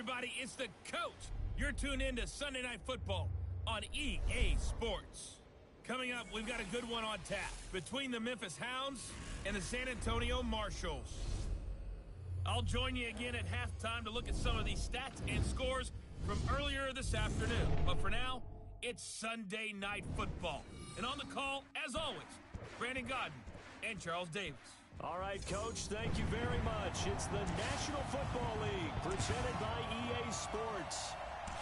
everybody, it's the coach. You're tuned in to Sunday Night Football on EA Sports. Coming up, we've got a good one on tap between the Memphis Hounds and the San Antonio Marshalls. I'll join you again at halftime to look at some of these stats and scores from earlier this afternoon. But for now, it's Sunday Night Football. And on the call, as always, Brandon Godden and Charles Davis. All right, Coach, thank you very much. It's the National Football League presented by EA Sports.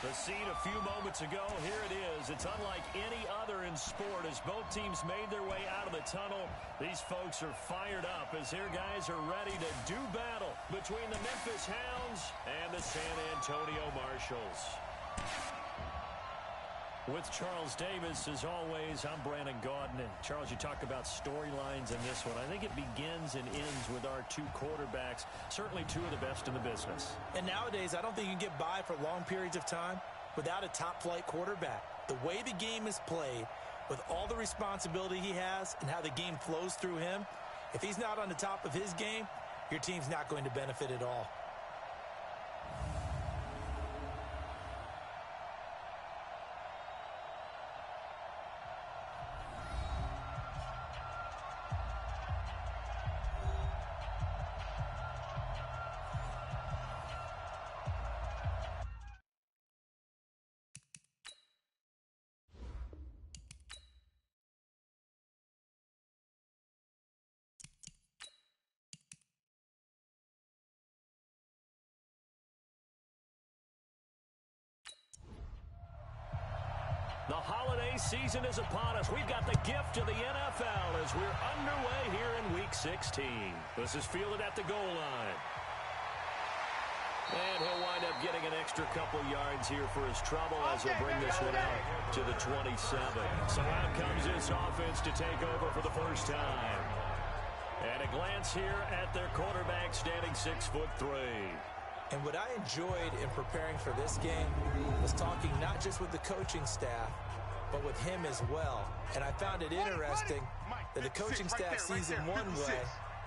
The scene a few moments ago, here it is. It's unlike any other in sport as both teams made their way out of the tunnel. These folks are fired up as their guys are ready to do battle between the Memphis Hounds and the San Antonio Marshalls. With Charles Davis, as always, I'm Brandon Godden. And Charles, you talk about storylines in this one. I think it begins and ends with our two quarterbacks, certainly two of the best in the business. And nowadays, I don't think you can get by for long periods of time without a top-flight quarterback. The way the game is played, with all the responsibility he has and how the game flows through him, if he's not on the top of his game, your team's not going to benefit at all. The holiday season is upon us. We've got the gift of the NFL as we're underway here in Week 16. This is fielded at the goal line. And he'll wind up getting an extra couple yards here for his trouble as he'll bring this one out to the 27. So out comes this offense to take over for the first time. And a glance here at their quarterback standing 6'3". And what I enjoyed in preparing for this game was talking not just with the coaching staff, but with him as well. And I found it interesting that the coaching staff sees him one way,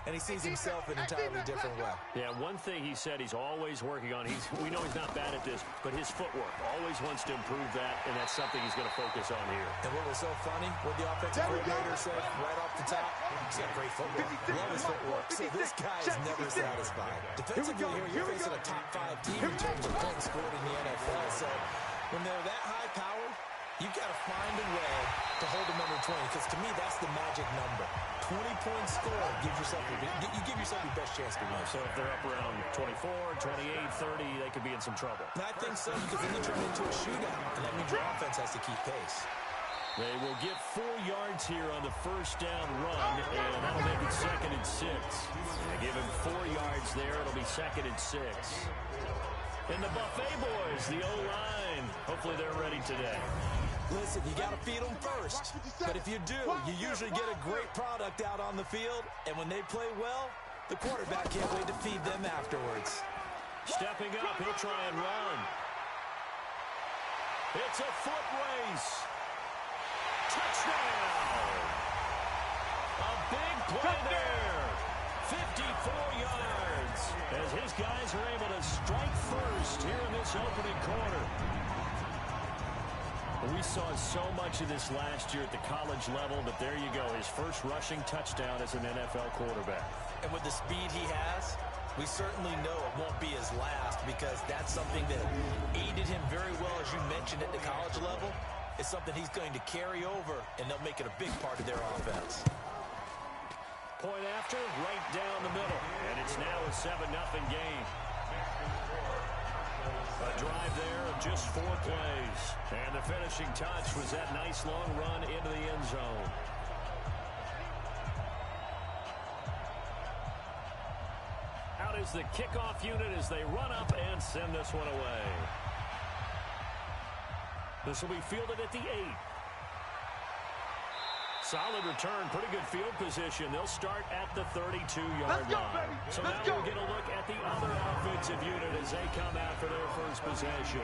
and he sees himself an entirely different way. Yeah, one thing he said he's always working on, we know he's not bad at this, but his footwork, always wants to improve that, and that's something he's going to focus on here. And what was so funny, what the offensive coordinator said right off the top, he's got great footwork. Love his footwork. So this guy is never satisfied. Defensively here, you're facing a top-5 team in terms of points scored in the NFL. So when they're that high-powered, you've got to find a way to hold them under 20, because to me, that's the magic number. 20 points scored, you give yourself your best chance to win. So if they're up around 24, 28, 30, they could be in some trouble. And I think so, because then you turn into a shootout, and that means your offense has to keep pace. They will get 4 yards here on the first down run, and that'll make it 2nd and 6. They give him 4 yards there. It'll be 2nd and 6. And the Buffet boys, the O-line, hopefully they're ready today. Listen, you got to feed them first. But if you do, you usually get a great product out on the field. And when they play well, the quarterback can't wait to feed them afterwards. Stepping up, he'll try and run. It's a foot race. Touchdown! A big play there. 54 yards as his guys are able to strike first here in this opening quarter. We saw so much of this last year at the college level, but there you go. His first rushing touchdown as an NFL quarterback. And with the speed he has, we certainly know it won't be his last, because that's something that aided him very well, as you mentioned, at the college level. It's something he's going to carry over, and they'll make it a big part of their offense. Point after, right down the middle. And it's now a 7-0 game. A drive there of just 4 plays. And the finishing touch was that nice long run into the end zone. Out is the kickoff unit as they run up and send this one away. This will be fielded at the 8. Solid return, pretty good field position. They'll start at the 32-yard line. So now we'll get a look at the other offensive unit as they come out for their first possession.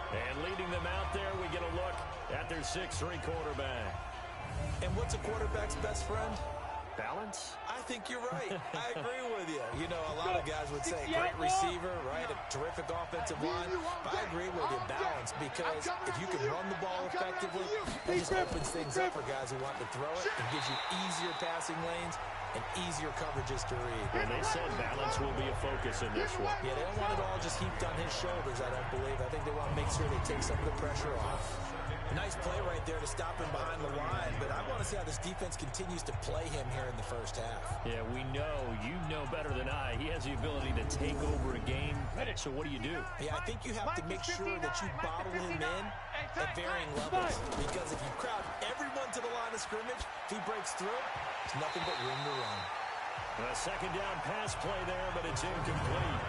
And leading them out there, we get a look at their 6'3" quarterback. And what's a quarterback's best friend? balance? I think you're right. I agree with you. You know, a lot of guys would say great receiver, right? A terrific offensive line. But I agree with you, balance, because if you can run the ball effectively, that just opens things up for guys who want to throw it and gives you easier passing lanes and easier coverages to read. And they said balance will be a focus in this one. Yeah, they don't want it all just heaped on his shoulders, I don't believe. I think they want to make sure they take some of the pressure off. Nice play right there to stop him behind the line, but I want to see how this defense continues to play him here in the first half. Yeah, we know. You know better than I. He has the ability to take over a game. So what do you do? Yeah, I think you have to make sure that you bottle him in at varying levels, because if you crowd everyone to the line of scrimmage, if he breaks through, there's nothing but room to run. A second down pass play there, but it's incomplete.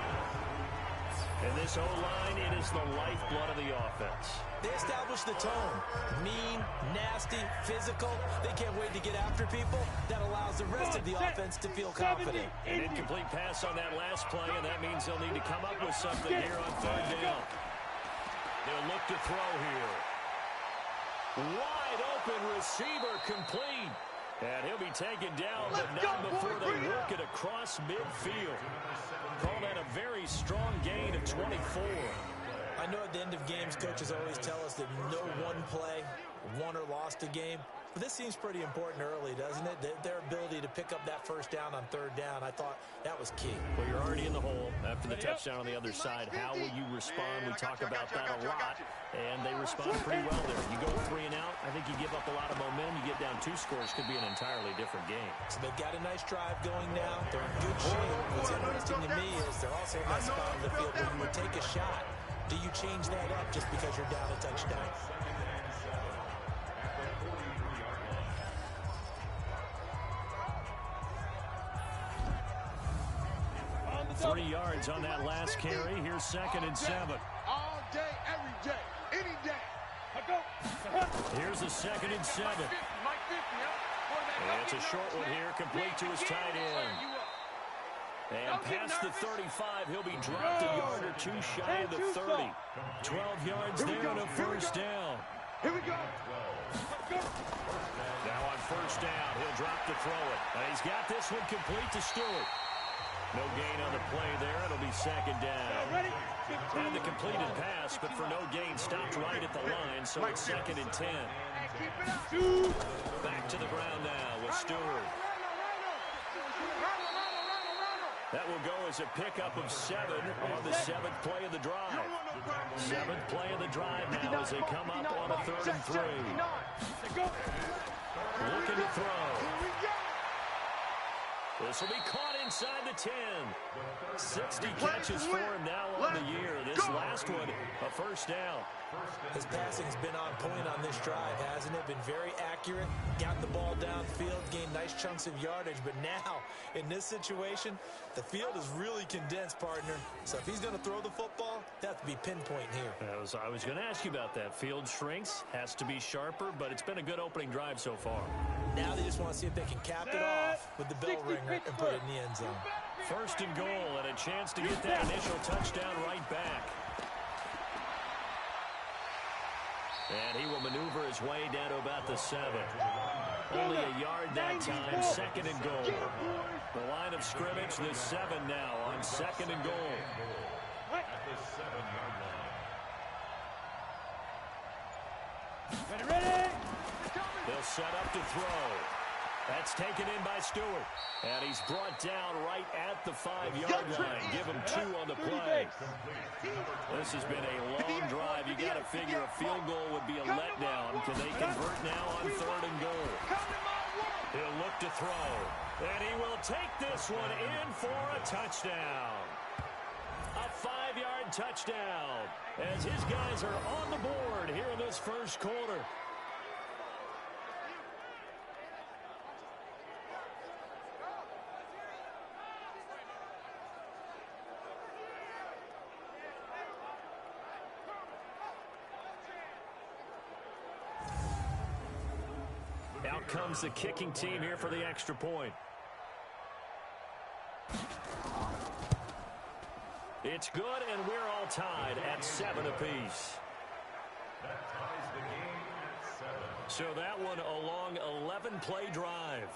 And this O-line, it is the lifeblood of the offense. They establish the tone. Mean, nasty, physical. They can't wait to get after people. That allows the rest of the offense to feel confident. An incomplete pass on that last play, and that means they'll need to come up with something here on third down. They'll look to throw here. Wide open receiver complete. And he'll be taken down, but not before they work it across midfield. Call that a very strong gain of 24. I know at the end of games, coaches always tell us that no one play won or lost a game. But this seems pretty important early, doesn't it? Their ability to pick up that first down on third down, I thought that was key. Well, you're already in the hole after the touchdown on the other side. How will you respond? We talk about that a lot, and they respond pretty well there. You go 3 and out, I think you give up a lot of momentum. You get down 2 scores, could be an entirely different game. So they've got a nice drive going now. They're in good shape. What's interesting to me is they're also in that spot on the field where you would take a shot. Do you change that up just because you're down a touchdown? 3 yards on that last carry. Here's 2nd and 7. All day, every day, any day. Here's a 2nd and 7. And it's a short one here, complete to his tight end. And past the 35, he'll be dropped a yard or 2 shy of the 30. 12 yards there on a first down. Here we go. Now on first down, he'll drop to throw it. And he's got this one complete to Stewart. No gain on the play there. It'll be 2nd down. And the completed pass, but for no gain, stopped right at the line, so it's 2nd and 10. Back to the ground now with Stewart. That will go as a pickup of 7 on the 7th play of the drive. 7th play of the drive now as they come up on a 3rd and 3. Looking to throw. This will be caught inside the 10. 60 catches for him now on the year. This last one, a first down. His passing's been on point on this drive, hasn't it? Been very accurate, got the ball downfield, gained nice chunks of yardage. But now, in this situation, the field is really condensed, partner. So if he's going to throw the football, that has to be pinpoint here. I was going to ask you about that. Field shrinks, has to be sharper, but it's been a good opening drive so far. Now they just want to see if they can cap it off with the bell ringer and put it in the end zone. 1st and goal, and a chance to get that initial touchdown right back. And he will maneuver his way down to about the 7. Only a yard that time, 2nd and goal. The line of scrimmage, the 7 now on 2nd and goal. At the 7-yard line. Ready? They'll set up to throw. That's taken in by Stewart. And he's brought down right at the 5-yard line. Give him 2 on the play. This has been a long drive. You got to figure a field goal would be a letdown. Can they convert now on 3rd and goal? He'll look to throw. And he will take this one in for a touchdown. A 5-yard touchdown as his guys are on the board here in this first quarter. Out comes the kicking team here for the extra point. It's good, and we're all tied at 7 apiece. That ties the game at 7. So that one a long 11-play drive.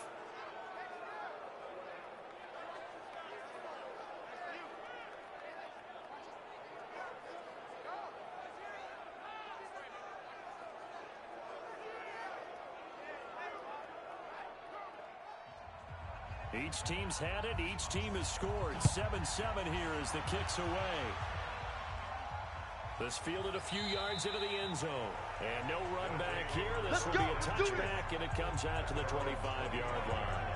Each team's had it. Each team has scored. 7-7 here as the kick's away. This fielded a few yards into the end zone. And no run back here. This will be a touchback, and it comes out to the 25-yard line.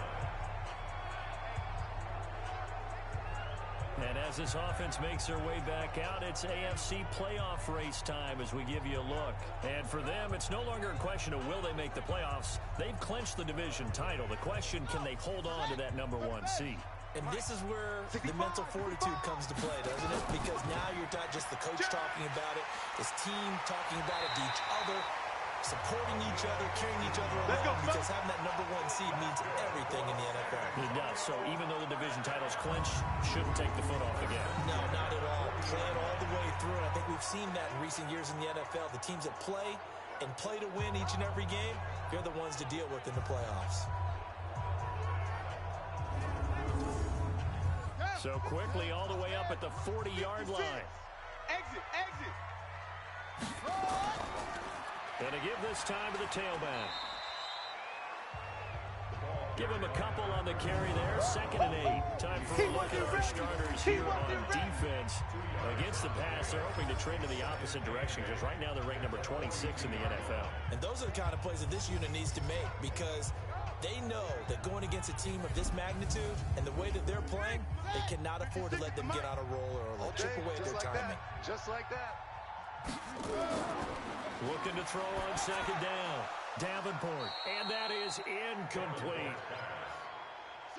And as this offense makes their way back out, it's AFC playoff race time as we give you a look. And for them, it's no longer a question of will they make the playoffs. They've clinched the division title. The question, can they hold on to that number 1 seed? And this is where the mental fortitude comes to play, doesn't it? Because now you're not just the coach talking about it, this team talking about it to each other, supporting each other, carrying each other along, because having that number 1 seed means everything in the NFL. It does. So even though the division title's clinched, shouldn't take the foot off again. No, not at all. Play it all the way through, and I think we've seen that in recent years in the NFL. The teams that play and play to win each and every game, they're the ones to deal with in the playoffs. So quickly all the way up at the 40-yard line. Exit. And to give this time to the tailback. Give him a couple on the carry there. 2nd and 8. Time for a look at our starters here on defense. Against the pass, they're hoping to trend in the opposite direction because right now they're ranked number 26 in the NFL. And those are the kind of plays that this unit needs to make because they know that going against a team of this magnitude and the way that they're playing, they cannot afford to let them get on a roll or chip away at their timing. Just like that. Looking to throw on 2nd down. Davenport. And that is incomplete.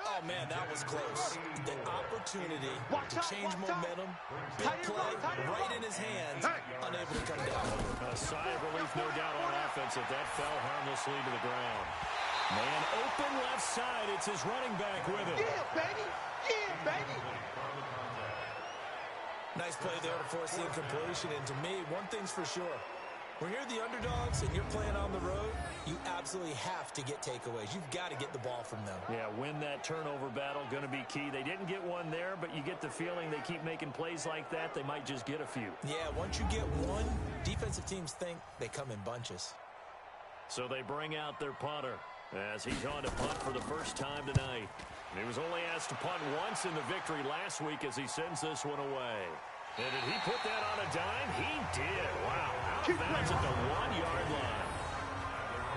Oh, man, that was close. The opportunity to change momentum, big play, right in his hands, unable to come down. A sigh of relief, no doubt, on offense if that fell harmlessly to the ground. Man open left side. It's his running back with it. Yeah, baby. Nice play there to force the incompletion. And to me, one thing's for sure. When you're the underdogs and you're playing on the road, you absolutely have to get takeaways. You've got to get the ball from them. Yeah, win that turnover battle, going to be key. They didn't get one there, but you get the feeling they keep making plays like that, they might just get a few. Yeah, once you get one, defensive teams think they come in bunches. So they bring out their punter as he's on to punt for the first time tonight. He was only asked to punt once in the victory last week as he sends this one away. And did he put that on a dime? He did. Wow. Out of bounds at the 1-yard line.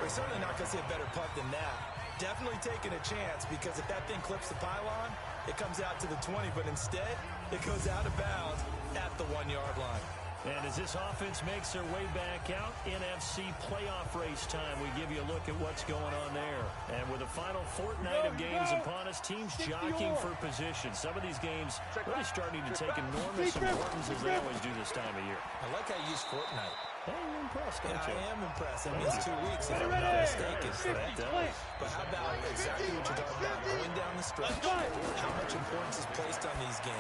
We're certainly not going to see a better punt than that. Definitely taking a chance because if that thing clips the pylon, it comes out to the 20, but instead it goes out of bounds at the 1-yard line. And as this offense makes their way back out, NFC playoff race time, we give you a look at what's going on there. And with the final fortnight of games upon us, teams jockeying for position. Some of these games really starting to take enormous importance as they always do this time of year. I like how you use fortnight. Hey, you're impressed, don't you? I am impressed. That means 2 weeks, if I'm not mistaken. But how about exactly what you're talking about? Going down the stretch, how much importance is placed on these games.